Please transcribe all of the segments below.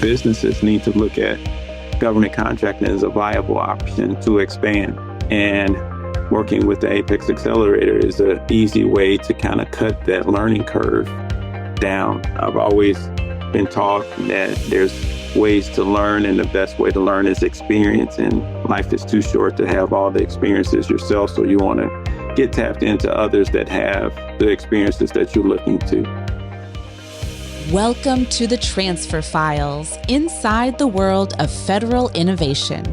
businesses need to look at government contracting as a viable option to expand. And working with the APEX Accelerator is an easy way to kind of cut that learning curve down. I've always been taught that there's ways to learn, and the best way to learn is experience. And life is too short to have all the experiences yourself. So you want to get tapped into others that have the experiences that you're looking to. Welcome to the Transfer Files, inside the world of federal innovation.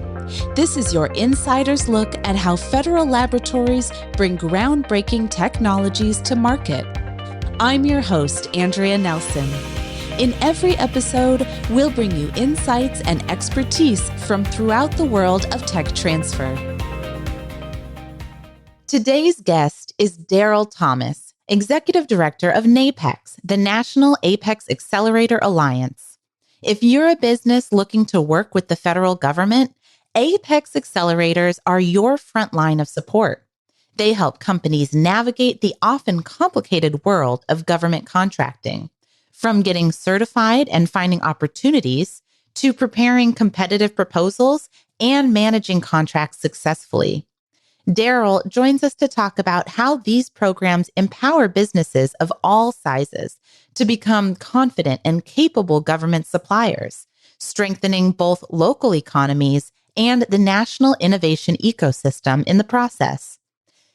This is your insider's look at how federal laboratories bring groundbreaking technologies to market. I'm your host, Andrea Nelson. In every episode, we'll bring you insights and expertise from throughout the world of tech transfer. Today's guest is Darryl Thomas, Executive Director of NAPEX, the National APEX Accelerator Alliance. If you're a business looking to work with the federal government, APEX Accelerators are your front line of support. They help companies navigate the often complicated world of government contracting, from getting certified and finding opportunities to preparing competitive proposals and managing contracts successfully. Darryl joins us to talk about how these programs empower businesses of all sizes to become confident and capable government suppliers, strengthening both local economies and the national innovation ecosystem in the process.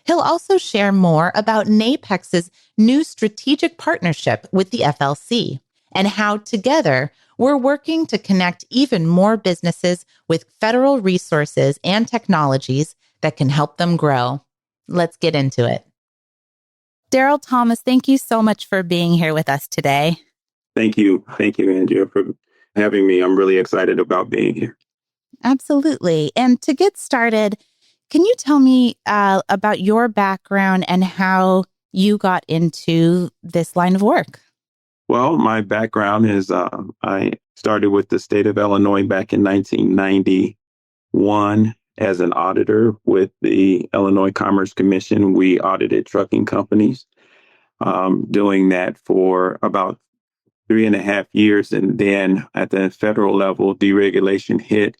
He'll also share more about NAPEX's new strategic partnership with the FLC and how together we're working to connect even more businesses with federal resources and technologies that can help them grow. Let's get into it. Darryl Thomas, thank you so much for being here with us today. Thank you. Thank you, Andrea, for having me. I'm really excited about being here. Absolutely. And to get started, can you tell me about your background and how you got into this line of work? Well, my background is I started with the state of Illinois back in 1991 as an auditor with the Illinois Commerce Commission. We audited trucking companies, doing that for about 3.5 years. And then at the federal level, deregulation hit,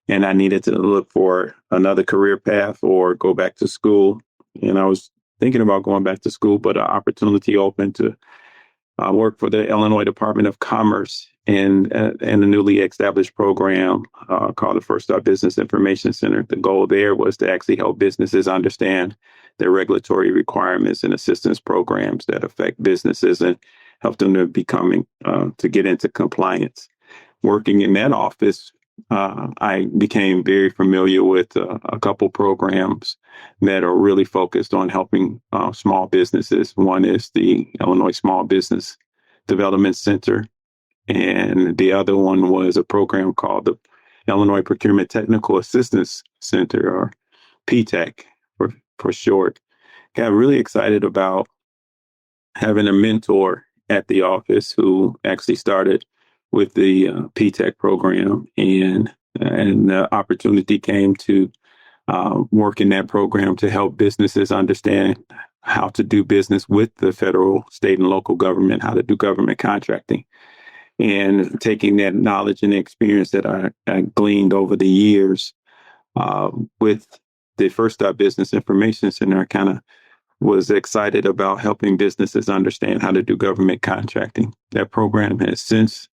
and I needed to look for another career path or go back to school. And I was thinking about going back to school, but an opportunity opened to work for the Illinois Department of Commerce in a newly established program called the First Start Business Information Center. The goal there was to actually help businesses understand their regulatory requirements and assistance programs that affect businesses and help them to to get into compliance. Working in that office, I became very familiar with a couple programs that are really focused on helping small businesses. One is the Illinois Small Business Development Center, and the other one was a program called the Illinois Procurement Technical Assistance Center, or PTAC for short. Got really excited about having a mentor at the office who actually started with the PTAC program, and the opportunity came to work in that program to help businesses understand how to do business with the federal, state, and local government, how to do government contracting. And taking that knowledge and experience that I gleaned over the years with the First Start Business Information Center, I kind of was excited about helping businesses understand how to do government contracting. That program has since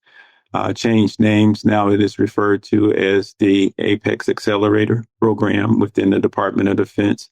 changed names. Now it is referred to as the APEX Accelerator program within the Department of Defense.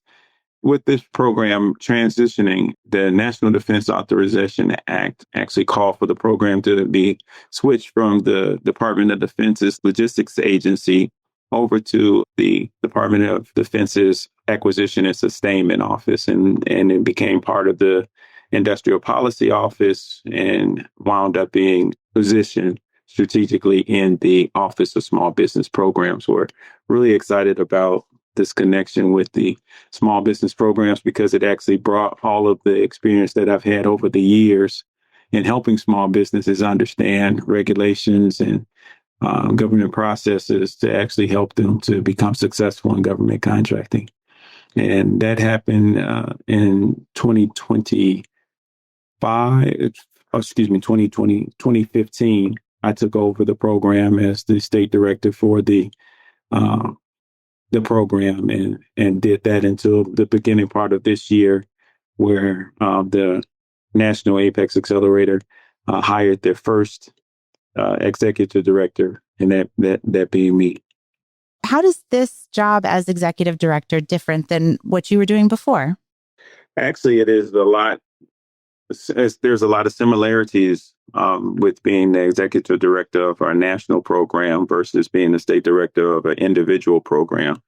With this program transitioning, the National Defense Authorization Act actually called for the program to be switched from the Department of Defense's logistics agency over to the Department of Defense's Acquisition and Sustainment Office. And it became part of the Industrial Policy Office and wound up being positioned strategically in the Office of Small Business Programs. We're really excited about this connection with the small business programs because it actually brought all of the experience that I've had over the years in helping small businesses understand regulations and government processes to actually help them to become successful in government contracting. And that happened in 2015. I took over the program as the state director for uh, the program and did that until the beginning part of this year, where the National APEX Accelerator hired their first executive director, and that being me. How does this job as executive director different than what you were doing before? Actually, it is a lot. There's a lot of similarities with being the executive director of our national program versus being the state director of an individual program.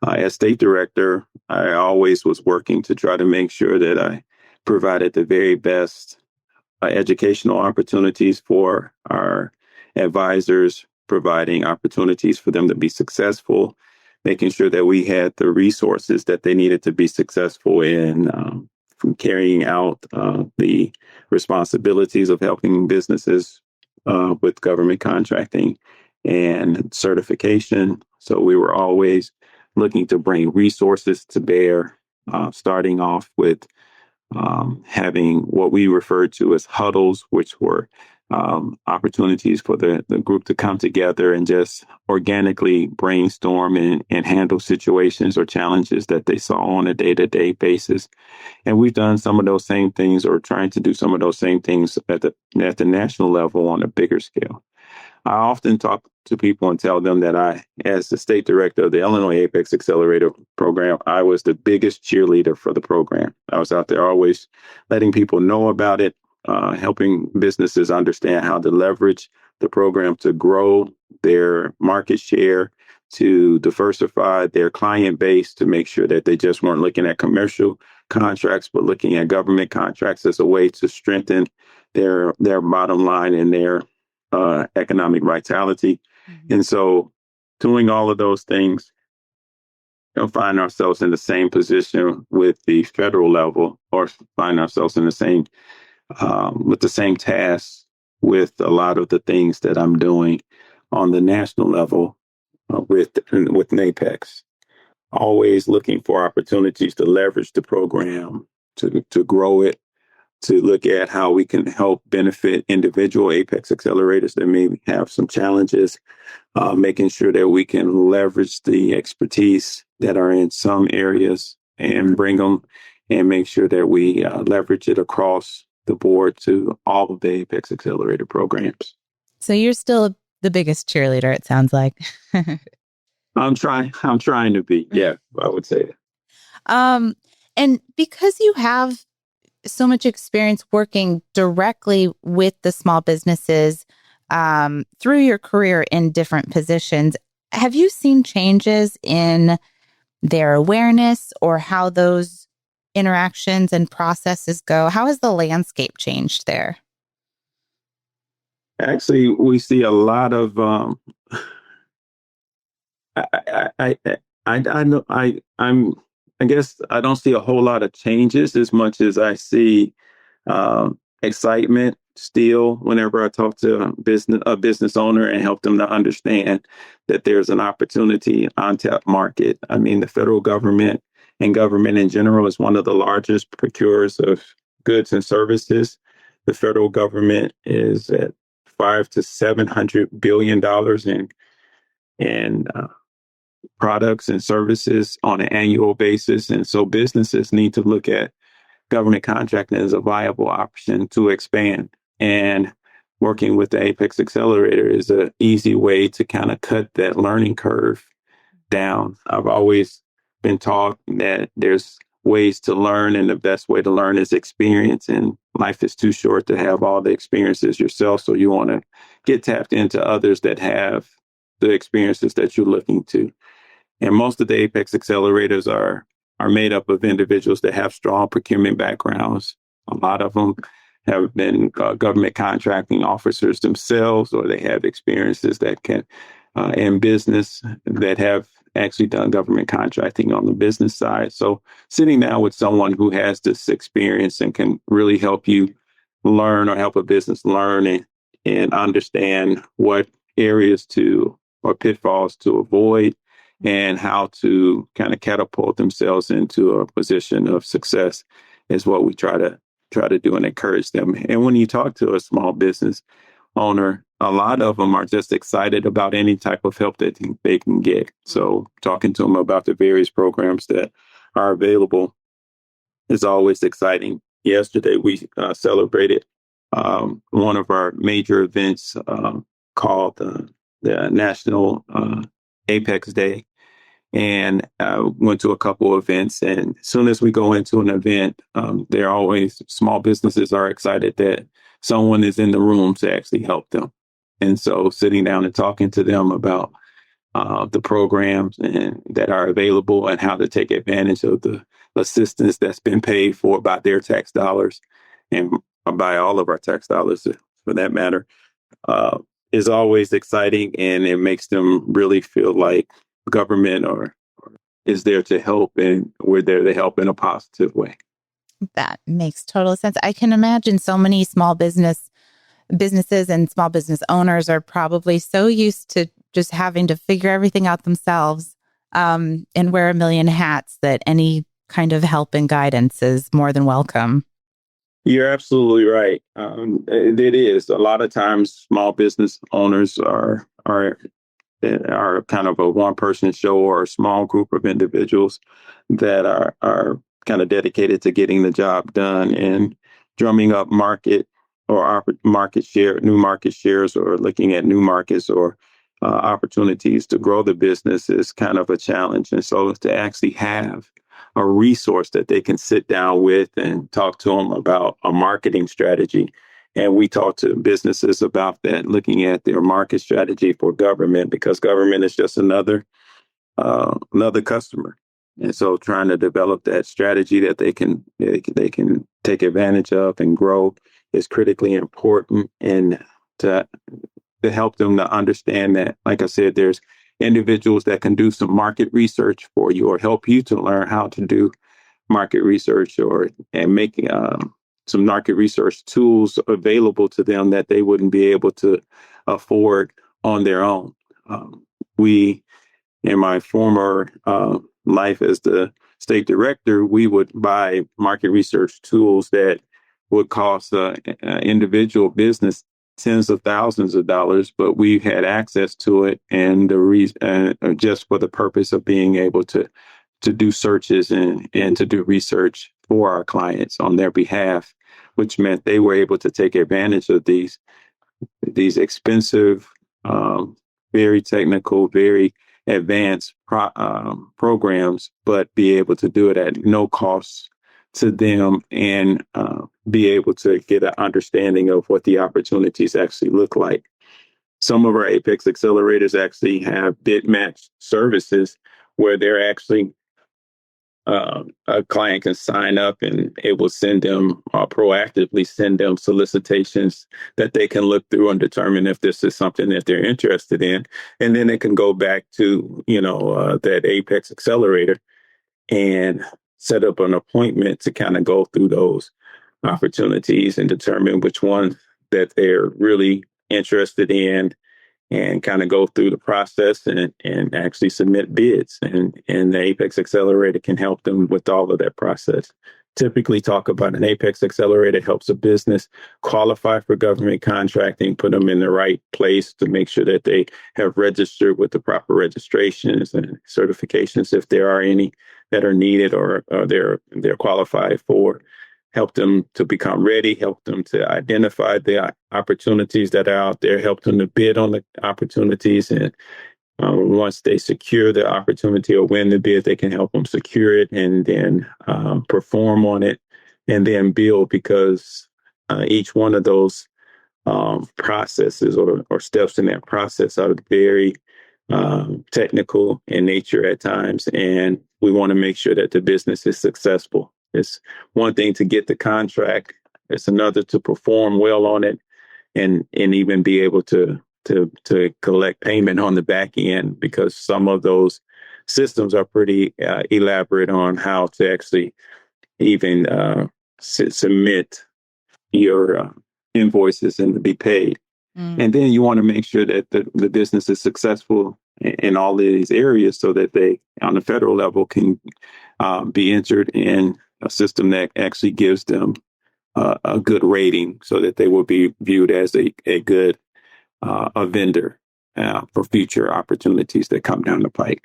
As state director, I always was working to try to make sure that I provided the very best educational opportunities for our advisors, providing opportunities for them to be successful, making sure that we had the resources that they needed to be successful in from carrying out the responsibilities of helping businesses with government contracting and certification. So we were always looking to bring resources to bear, starting off with having what we referred to as huddles, which were opportunities for the group to come together and just organically brainstorm and handle situations or challenges that they saw on a day-to-day basis. And we've done some of those same things, or trying to do some of those same things at the national level on a bigger scale. I often talk to people and tell them that as the state director of the Illinois APEX Accelerator program, I was the biggest cheerleader for the program. I was out there always letting people know about it, helping businesses understand how to leverage the program to grow their market share, to diversify their client base, to make sure that they just weren't looking at commercial contracts, but looking at government contracts as a way to strengthen their bottom line and their economic vitality. Mm-hmm. And so doing all of those things, find ourselves in the same position with the federal level, or find ourselves in the same, with the same tasks with a lot of the things that I'm doing on the national level with NAPEX. Always looking for opportunities to leverage the program, to grow it, to look at how we can help benefit individual APEX accelerators that may have some challenges, making sure that we can leverage the expertise that are in some areas and bring them and make sure that we leverage it across the board to all of the APEX Accelerator programs. So you're still the biggest cheerleader, it sounds like. I'm trying to be. Yeah, I would say that. And because you have so much experience working directly with the small businesses through your career in different positions, have you seen changes in their awareness or how those interactions and processes go? How has the landscape changed there? Actually, we see a lot of I guess I don't see a whole lot of changes as much as I see excitement still whenever I talk to a business owner and help them to understand that there's an opportunity, untapped market. I mean, the federal government and government in general is one of the largest procurers of goods and services. The federal government is at $500 to $700 billion in products and services on an annual basis. And so businesses need to look at government contracting as a viable option to expand. And working with the APEX Accelerator is an easy way to kind of cut that learning curve down. I've always been taught that there's ways to learn, and the best way to learn is experience. And life is too short to have all the experiences yourself. So you want to get tapped into others that have the experiences that you're looking to. And most of the APEX accelerators are made up of individuals that have strong procurement backgrounds. A lot of them have been government contracting officers themselves, or they have experiences that can in business that have actually done government contracting on the business side. So sitting down with someone who has this experience and can really help you learn, or help a business learn and understand what areas or pitfalls to avoid, and how to kind of catapult themselves into a position of success is what we try to do and encourage them. And when you talk to a small business owner, a lot of them are just excited about any type of help that they can get. So talking to them about the various programs that are available is always exciting. Yesterday, we celebrated one of our major events called the National APEX Day, and went to a couple of events. And as soon as we go into an event, they're always, small businesses are excited that someone is in the room to actually help them. And so sitting down and talking to them about the programs and that are available and how to take advantage of the assistance that's been paid for by their tax dollars and by all of our tax dollars for that matter, is always exciting, and it makes them really feel like government or is there to help, and we're there to help in a positive way. That makes total sense. I can imagine so many businesses and small business owners are probably so used to just having to figure everything out themselves and wear a million hats that any kind of help and guidance is more than welcome. You're absolutely right. It is. A lot of times small business owners are kind of a one-person show or a small group of individuals that are kind of dedicated to getting the job done and drumming up market or market share, new market shares, or looking at new markets or opportunities to grow the business is kind of a challenge. And so to actually have a resource that they can sit down with and talk to them about a marketing strategy. And we talk to businesses about that, looking at their market strategy for government, because government is just another customer. And so trying to develop that strategy that they can take advantage of and grow is critically important. And to help them to understand that, like I said, there's individuals that can do some market research for you or help you to learn how to do market research and making some market research tools available to them that they wouldn't be able to afford on their own. We, in my former life as the state director, we would buy market research tools that would cost an individual business tens of thousands of dollars, but we had access to it, and the reason just for the purpose of being able to do searches and to do research for our clients on their behalf, which meant they were able to take advantage of these expensive, very technical, very advanced programs, but be able to do it at no cost to them and be able to get an understanding of what the opportunities actually look like. Some of our APEX accelerators actually have bid match services where they're actually a client can sign up and it will send them proactively send them solicitations that they can look through and determine if this is something that they're interested in. And then they can go back to, that APEX accelerator and set up an appointment to kind of go through those opportunities and determine which one that they're really interested in and kind of go through the process and actually submit bids. And the APEX Accelerator can help them with all of that process. Typically talk about an APEX Accelerator helps a business qualify for government contracting, put them in the right place to make sure that they have registered with the proper registrations and certifications if there are any that are needed or they're qualified for. Help them to become ready, help them to identify the opportunities that are out there, help them to bid on the opportunities. And once they secure the opportunity or win the bid, they can help them secure it and then perform on it and then build, because each one of those processes or steps in that process are very technical in nature at times. And we want to make sure that the business is successful. It's one thing to get the contract. It's another to perform well on it and even be able to collect payment on the back end, because some of those systems are pretty elaborate on how to actually even submit your invoices and to be paid. And then you want to make sure that the business is successful in all of these areas so that they, on the federal level, can be entered in a system that actually gives them a good rating so that they will be viewed as a good a vendor for future opportunities that come down the pike.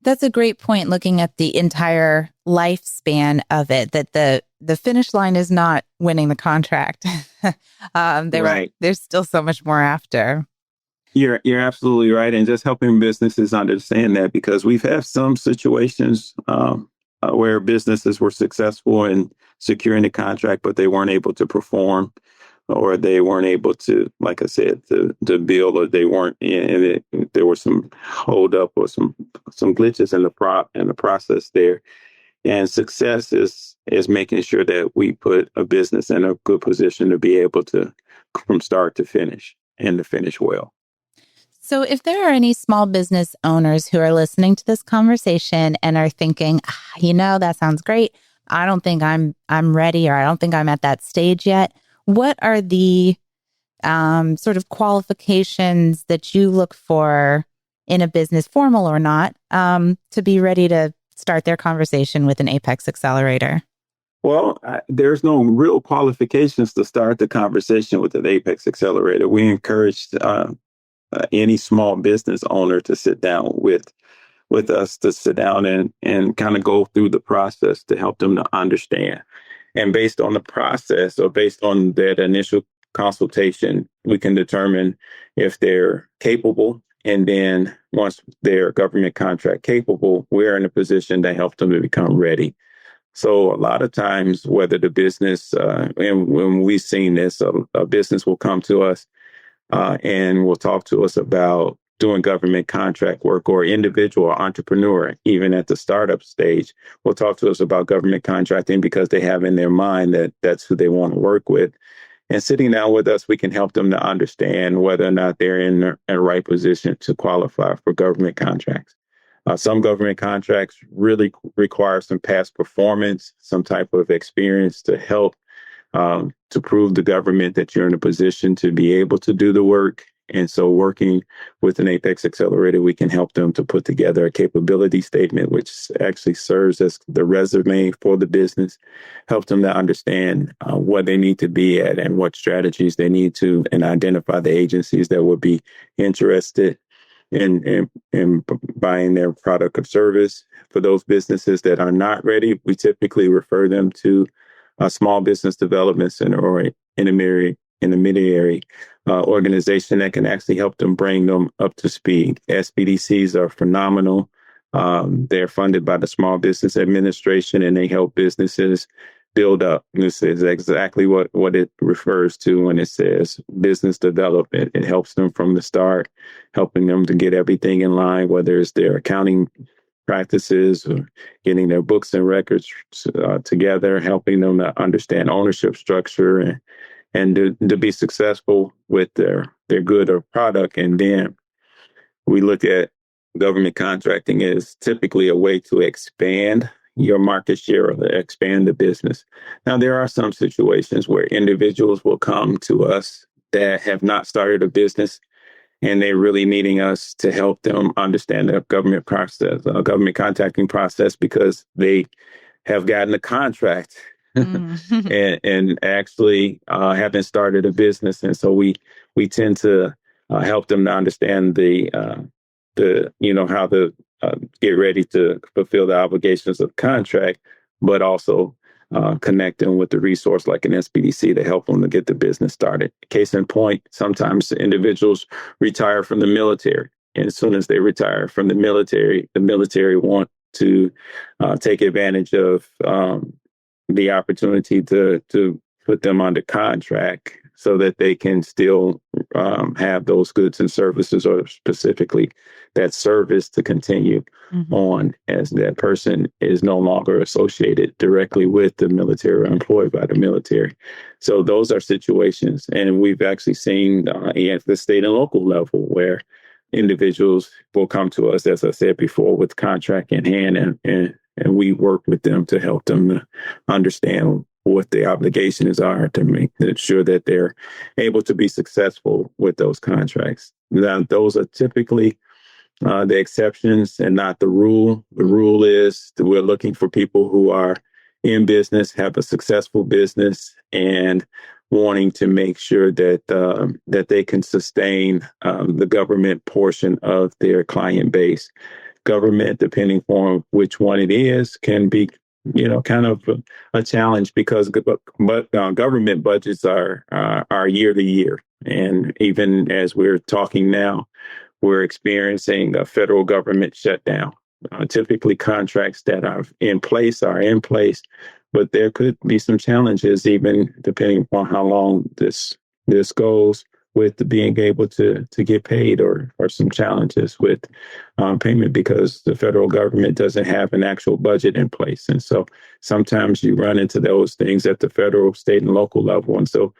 That's a great point, looking at the entire lifespan of it, that the finish line is not winning the contract. Right. There's still so much more after. You're absolutely right, and just helping businesses understand that, because we've had some situations where businesses were successful in securing the contract, but they weren't able to perform, or they weren't able to, like I said, to bill, or they weren't, and there were some hold up or some glitches in the process there. And success is making sure that we put a business in a good position to be able to, from start to finish, and to finish well. So if there are any small business owners who are listening to this conversation and are thinking, that sounds great, I don't think I'm ready, or I don't think I'm at that stage yet, what are the sort of qualifications that you look for in a business, formal or not, to be ready to start their conversation with an APEX Accelerator? Well, there's no real qualifications to start the conversation with an APEX Accelerator. We encourage any small business owner to sit down with us, to sit down and kind of go through the process to help them to understand. And based on the process, or based on that initial consultation, we can determine if they're capable. And then once they're government contract capable, we're in a position to help them to become ready. So a lot of times, whether the business, and when we've seen this, a business will come to us and will talk to us about doing government contract work, or individual or entrepreneur, even at the startup stage, will talk to us about government contracting because they have in their mind that that's who they want to work with. And sitting down with us, we can help them to understand whether or not they're in a right position to qualify for government contracts. Some government contracts really require some past performance, some type of experience to help to prove the government that you're in a position to be able to do the work. And so working with an APEX Accelerator, we can help them to put together a capability statement, which actually serves as the resume for the business, help them to understand what they need to be at and what strategies they need to, and identify the agencies that would be interested in buying their product or service. For those businesses that are not ready, we typically refer them to a small business development center or intermediary organization that can actually help them bring them up to speed. SBDCs are phenomenal. They're funded by the Small Business Administration, and they help businesses build up. This is exactly what it refers to when it says business development. It helps them from the start, helping them to get everything in line, whether it's their accounting practices or getting their books and records together, helping them to understand ownership structure and to be successful with their good or product. And then we look at government contracting as typically a way to expand your market share or expand the business. Now, there are some situations where individuals will come to us that have not started a business, and they're really needing us to help them understand the government process, government contracting process, because they have gotten a contract and actually haven't started a business. And so we tend to help them to understand how to get ready to fulfill the obligations of contract, but also connect them with the resource like an SBDC to help them to get the business started. Case in point, sometimes individuals retire from the military. And as soon as they retire from the military want to take advantage of the opportunity to put them under contract so that they can still have those goods and services, or specifically that service, to continue on, as that person is no longer associated directly with the military or employed by the military. So those are situations. And we've actually seen at the state and local level where individuals will come to us, as I said before, with contract in hand, and we work with them to help them to understand what the obligations are to make sure that they're able to be successful with those contracts. Now, those are typically the exceptions and not the rule. The rule is that we're looking for people who are in business, have a successful business, and wanting to make sure that they can sustain the government portion of their client base. Government, depending on which one it is, can be kind of a challenge because government budgets are year to year, and even as we're talking now, we're experiencing a federal government shutdown. Typically, contracts that are in place, but there could be some challenges, even depending upon how long this goes, with being able to get paid, or some challenges with payment because the federal government doesn't have an actual budget in place. And so sometimes you run into those things at the federal, state, and local level. And so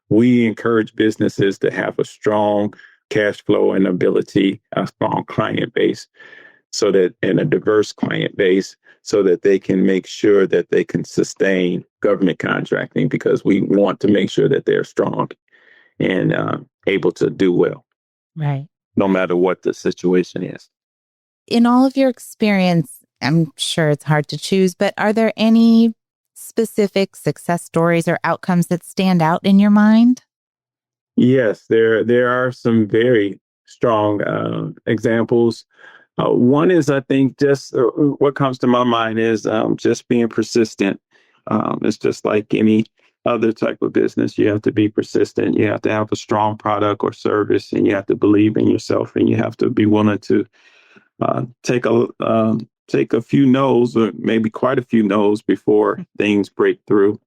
we encourage businesses to have a strong cash flow and ability, a strong client base, and a diverse client base, so that they can make sure that they can sustain government contracting, because we want to make sure that they're strong and able to do well. Right. No matter what the situation is. In all of your experience, I'm sure it's hard to choose, but are there any specific success stories or outcomes that stand out in your mind? Yes, there are some very strong examples. One is, I think, just what comes to my mind is just being persistent. It's just like any other type of business. You have to be persistent. You have to have a strong product or service, and you have to believe in yourself, and you have to be willing to take a few no's, or maybe quite a few no's, before things break through.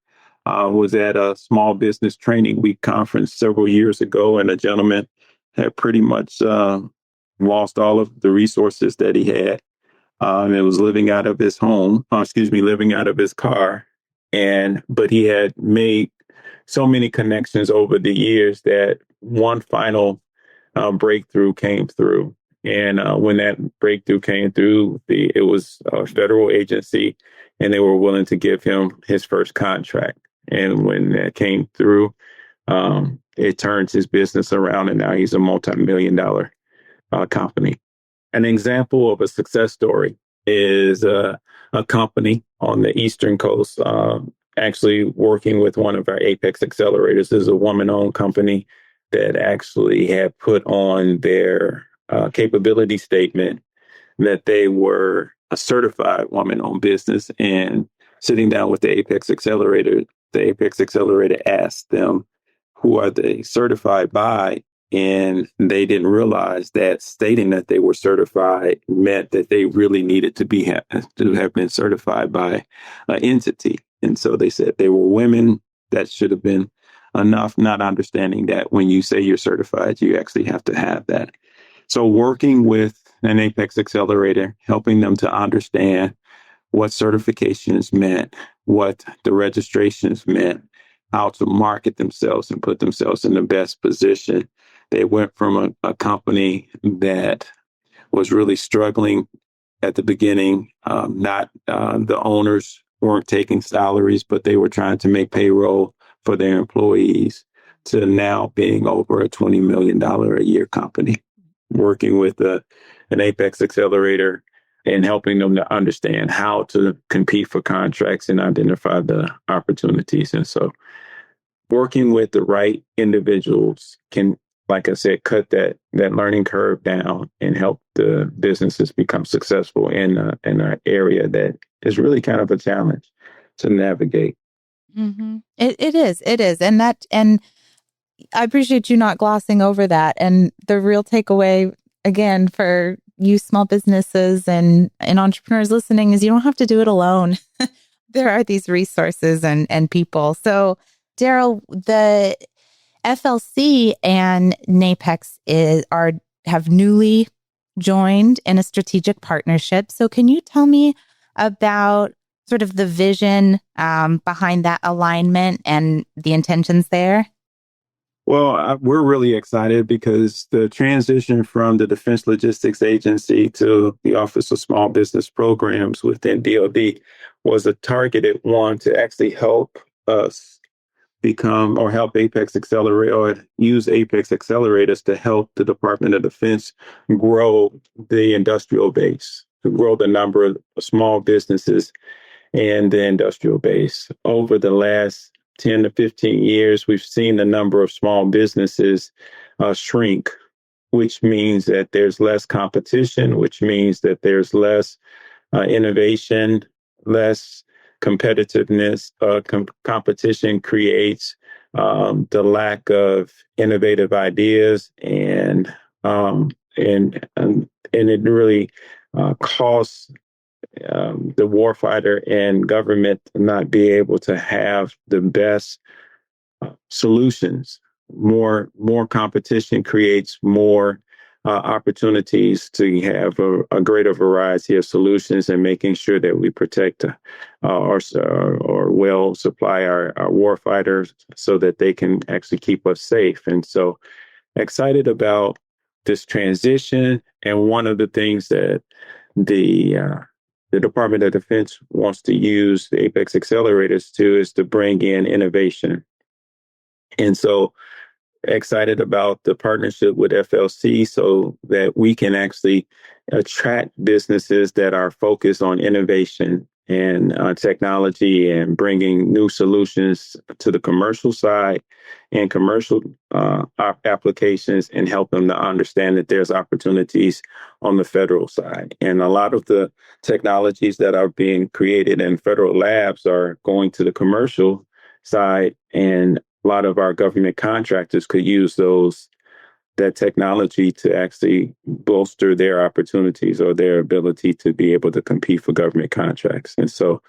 Was at a small business training week conference several years ago, and a gentleman had pretty much lost all of the resources that he had. And was living out of his living out of his car. But he had made so many connections over the years that one final breakthrough came through. And when that breakthrough came through, it was a federal agency, and they were willing to give him his first contract. And when that came through, it turned his business around, and now he's a multi-million-dollar company. An example of a success story is a company on the Eastern Coast, actually working with one of our APEX Accelerators. This is a woman-owned company that actually had put on their capability statement that they were a certified woman-owned business. And sitting down with the APEX Accelerator, the APEX Accelerator asked them, who are they certified by? And they didn't realize that stating that they were certified meant that they really needed to have been certified by an entity. And so they said they were women. That should have been enough, not understanding that when you say you're certified, you actually have to have that. So working with an APEX Accelerator, helping them to understand what certifications meant, what the registrations meant, how to market themselves and put themselves in the best position. They went from a company that was really struggling at the beginning. The owners weren't taking salaries, but they were trying to make payroll for their employees, to now being over a $20 million a year company, working with an APEX Accelerator and helping them to understand how to compete for contracts and identify the opportunities. And so working with the right individuals can, like I said, cut that learning curve down and help the businesses become successful in an area that is really kind of a challenge to navigate. Mm-hmm. It is. And I appreciate you not glossing over that. And the real takeaway, again, for you small businesses and entrepreneurs listening, is you don't have to do it alone. There are these resources and people. So, Darryl, the FLC and NAPEX have newly joined in a strategic partnership. So can you tell me about sort of the vision behind that alignment and the intentions there? Well, we're really excited because the transition from the Defense Logistics Agency to the Office of Small Business Programs within DoD was a targeted one to actually help us help APEX Accelerator, or use APEX Accelerators to help the Department of Defense grow the industrial base, to grow the number of small businesses and the industrial base. Over the last 10 to 15 years, we've seen the number of small businesses shrink, which means that there's less competition, which means that there's less innovation, less competitiveness. Competition creates the lack of innovative ideas, and it really costs the warfighter and government to not be able to have the best solutions. More competition creates more opportunities to have a greater variety of solutions, and making sure that we protect or well supply our warfighters so that they can actually keep us safe. And so excited about this transition. And one of the things that the Department of Defense wants to use the APEX accelerators to is to bring in innovation. And so excited about the partnership with FLC so that we can actually attract businesses that are focused on innovation and technology and bringing new solutions to the commercial side and commercial applications, and help them to understand that there's opportunities on the federal side. And a lot of the technologies that are being created in federal labs are going to the commercial side, and a lot of our government contractors could use that technology to actually bolster their opportunities or their ability to be able to compete for government contracts. And so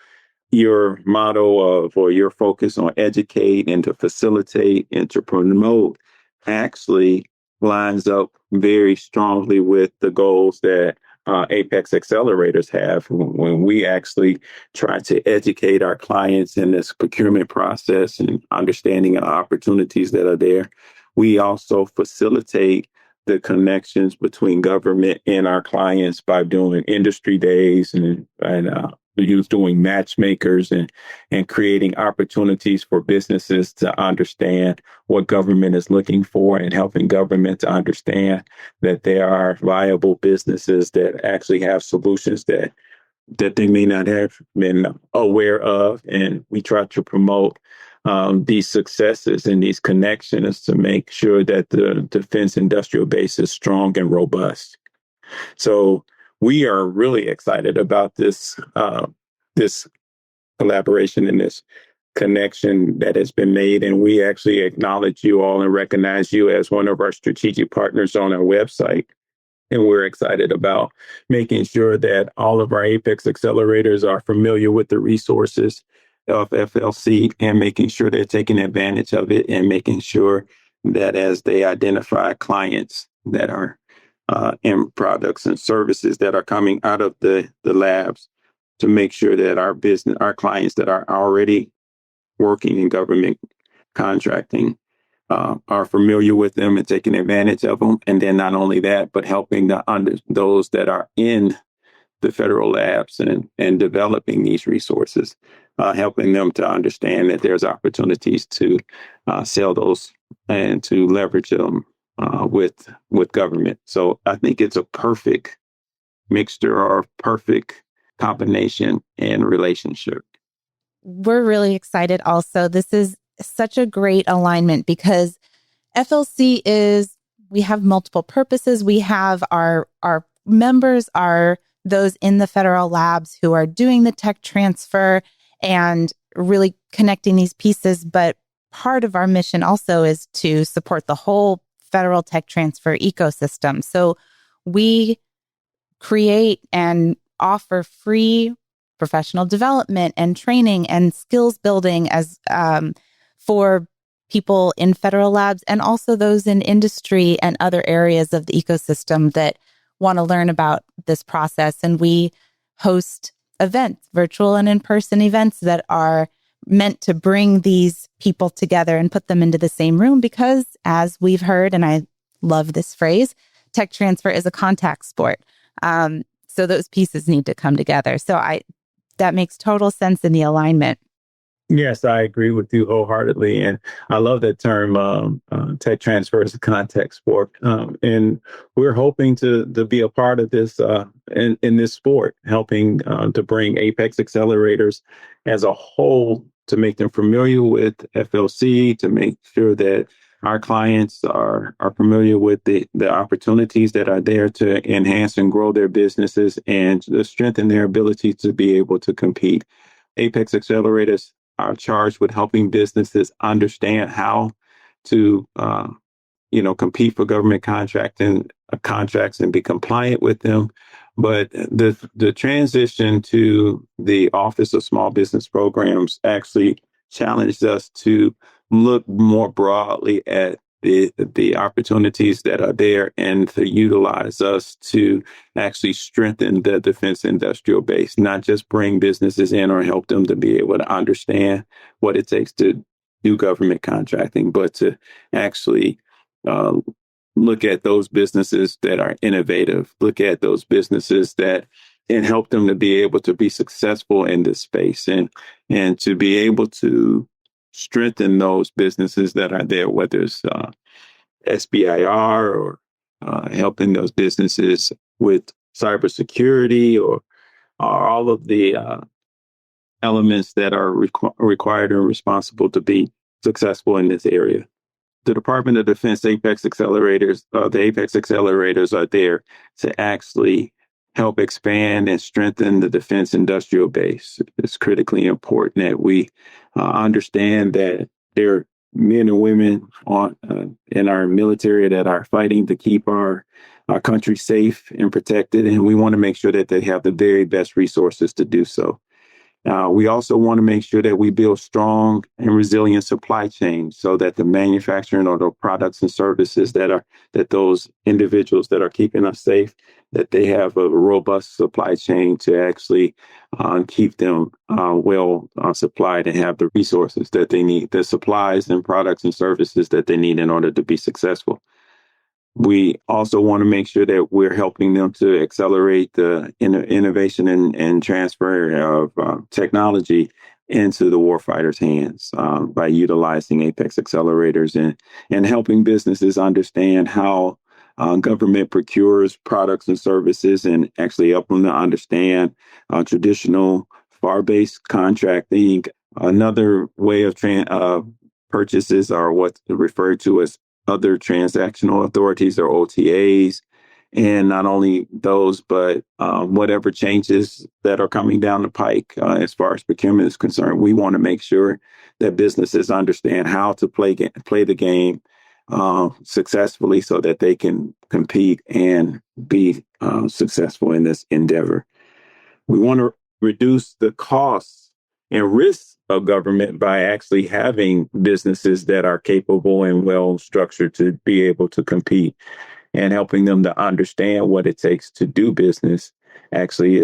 your motto or your focus on educate and to facilitate and to promote actually lines up very strongly with the goals that APEX Accelerators have. When we actually try to educate our clients in this procurement process and understanding the opportunities that are there, we also facilitate the connections between government and our clients by doing industry days and doing matchmakers and creating opportunities for businesses to understand what government is looking for, and helping government to understand that there are viable businesses that actually have solutions that they may not have been aware of. And we try to promote these successes and these connections to make sure that the defense industrial base is strong and robust. So we are really excited about this collaboration and this connection that has been made. And we actually acknowledge you all and recognize you as one of our strategic partners on our website. And we're excited about making sure that all of our APEX accelerators are familiar with the resources of FLC, and making sure they're taking advantage of it, and making sure that as they identify clients that are in products and services that are coming out of the labs, to make sure that our clients that are already working in government contracting are familiar with them and taking advantage of them. And then not only that, but helping those that are in the federal labs and developing these resources, helping them to understand that there's opportunities to sell those and to leverage them with government. So I think it's a perfect mixture or perfect combination and relationship. We're really excited also. This is such a great alignment because we have multiple purposes. We have our members are those in the federal labs who are doing the tech transfer and really connecting these pieces. But part of our mission also is to support the whole federal tech transfer ecosystem. So we create and offer free professional development and training and skills building as for people in federal labs, and also those in industry and other areas of the ecosystem that want to learn about this process. And we host events, virtual and in-person events, that are meant to bring these people together and put them into the same room, because as we've heard, and I love this phrase, tech transfer is a contact sport. So those pieces need to come together. So that makes total sense in the alignment. Yes, I agree with you wholeheartedly. And I love that term, tech transfer as a contact sport. And we're hoping to be a part of this in this sport, helping to bring APEX accelerators as a whole to make them familiar with FLC, to make sure that our clients are familiar with the opportunities that are there to enhance and grow their businesses and to strengthen their ability to be able to compete. APEX Accelerators are charged with helping businesses understand how to compete for government contracts and be compliant with them. But the transition to the Office of Small Business Programs actually challenged us to look more broadly at the opportunities that are there and to utilize us to actually strengthen the defense industrial base, not just bring businesses in or help them to be able to understand what it takes to do government contracting, but to actually uh, look at those businesses that are innovative, look at those businesses that and help them to be able to be successful in this space and to be able to strengthen those businesses that are there, whether it's SBIR or helping those businesses with cybersecurity or all of the elements that are required and responsible to be successful in this area. The Department of Defense APEX Accelerators, the APEX Accelerators are there to actually help expand and strengthen the defense industrial base. It's critically important that we understand that there are men and women in our military that are fighting to keep our country safe and protected, and we want to make sure that they have the very best resources to do so. We also want to make sure that we build strong and resilient supply chains so that the manufacturing or the products and services that those individuals that are keeping us safe, that they have a robust supply chain to actually keep them well supplied and have the resources that they need, the supplies and products and services that they need in order to be successful. We also want to make sure that we're helping them to accelerate the innovation and transfer of technology into the warfighter's hands by utilizing APEX accelerators and helping businesses understand how government procures products and services and actually help them to understand traditional FAR-based contracting. Another way of purchases are what's referred to as other transactional authorities or OTAs, and not only those, but whatever changes that are coming down the pike as far as procurement is concerned. We want to make sure that businesses understand how to play the game successfully so that they can compete and be successful in this endeavor. We want to reduce the costs and risks of government by actually having businesses that are capable and well structured to be able to compete, and helping them to understand what it takes to do business actually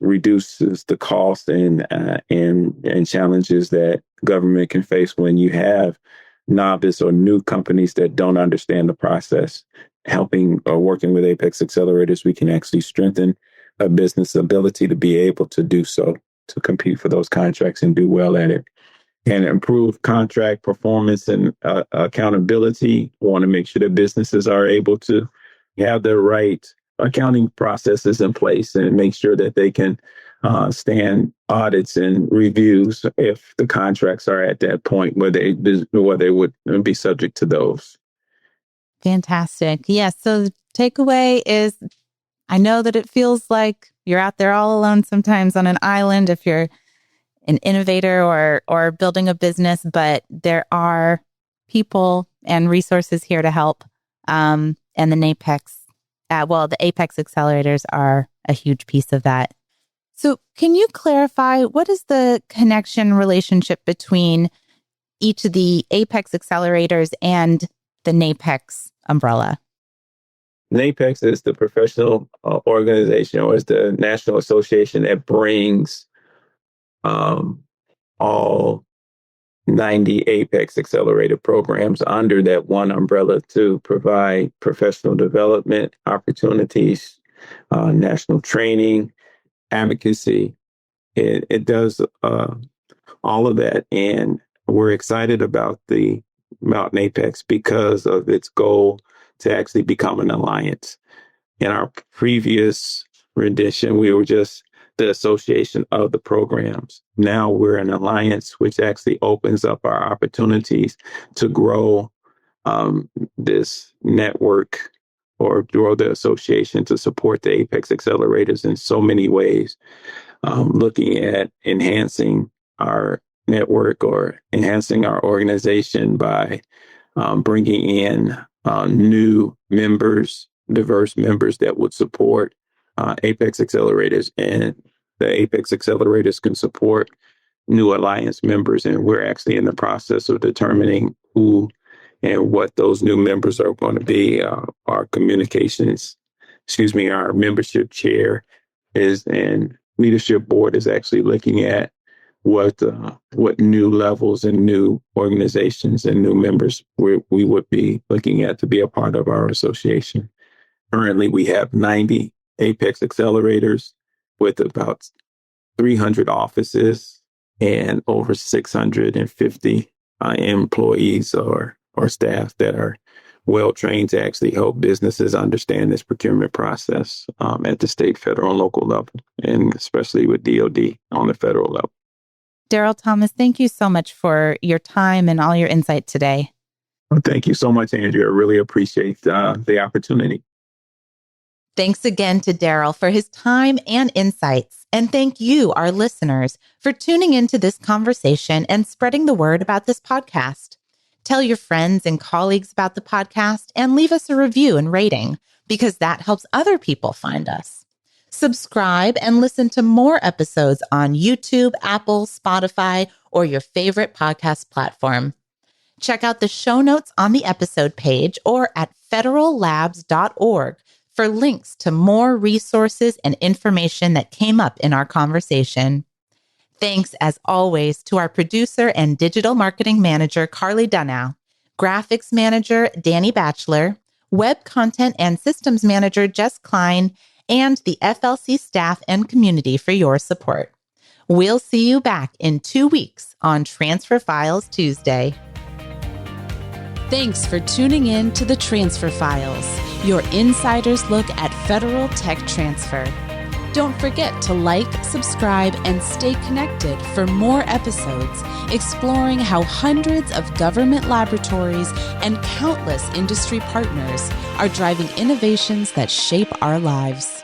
reduces the cost and challenges that government can face when you have novice or new companies that don't understand the process. Helping or working with APEX Accelerators, we can actually strengthen a business ability to be able to do so, to compete for those contracts and do well at it, and improve contract performance and accountability. We want to make sure that businesses are able to have the right accounting processes in place and make sure that they can stand audits and reviews if the contracts are at that point where they would be subject to those. Fantastic. Yes. So the takeaway is, I know that it feels like you're out there all alone sometimes on an island if you're an innovator or building a business, but there are people and resources here to help. And the NAPEX, the APEX accelerators are a huge piece of that. So can you clarify, what is the connection relationship between each of the APEX accelerators and the NAPEX umbrella? NAPEX is the professional organization, or is the national association that brings all 90 APEX Accelerator programs under that one umbrella to provide professional development opportunities, national training, advocacy. It does all of that. And we're excited about NAPEX because of its goal to actually become an alliance. In our previous rendition, we were just the association of the programs. Now we're an alliance, which actually opens up our opportunities to grow this network or grow the association to support the APEX accelerators in so many ways, looking at enhancing our network or enhancing our organization by bringing in new members, diverse members that would support APEX accelerators, and the APEX accelerators can support new alliance members. And we're actually in the process of determining who and what those new members are going to be. Our our membership chair and leadership board is actually looking at what new levels and new organizations and new members we would be looking at to be a part of our association. Currently, we have 90 APEX accelerators with about 300 offices and over 650 employees or staff that are well trained to actually help businesses understand this procurement process at the state, federal, and local level, and especially with DoD on the federal level. Darryl Thomas, thank you so much for your time and all your insight today. Well, thank you so much, Andrea. I really appreciate the opportunity. Thanks again to Darryl for his time and insights. And thank you, our listeners, for tuning into this conversation and spreading the word about this podcast. Tell your friends and colleagues about the podcast and leave us a review and rating, because that helps other people find us. Subscribe and listen to more episodes on YouTube, Apple, Spotify, or your favorite podcast platform. Check out the show notes on the episode page or at federallabs.org for links to more resources and information that came up in our conversation. Thanks, as always, to our producer and digital marketing manager, Carly Dunow, graphics manager, Danny Batchelor, web content and systems manager, Jess Klein, and the FLC staff and community for your support. We'll see you back in 2 weeks on Transfer Files Tuesday. Thanks for tuning in to the Transfer Files, your insider's look at federal tech transfer. Don't forget to like, subscribe, and stay connected for more episodes exploring how hundreds of government laboratories and countless industry partners are driving innovations that shape our lives.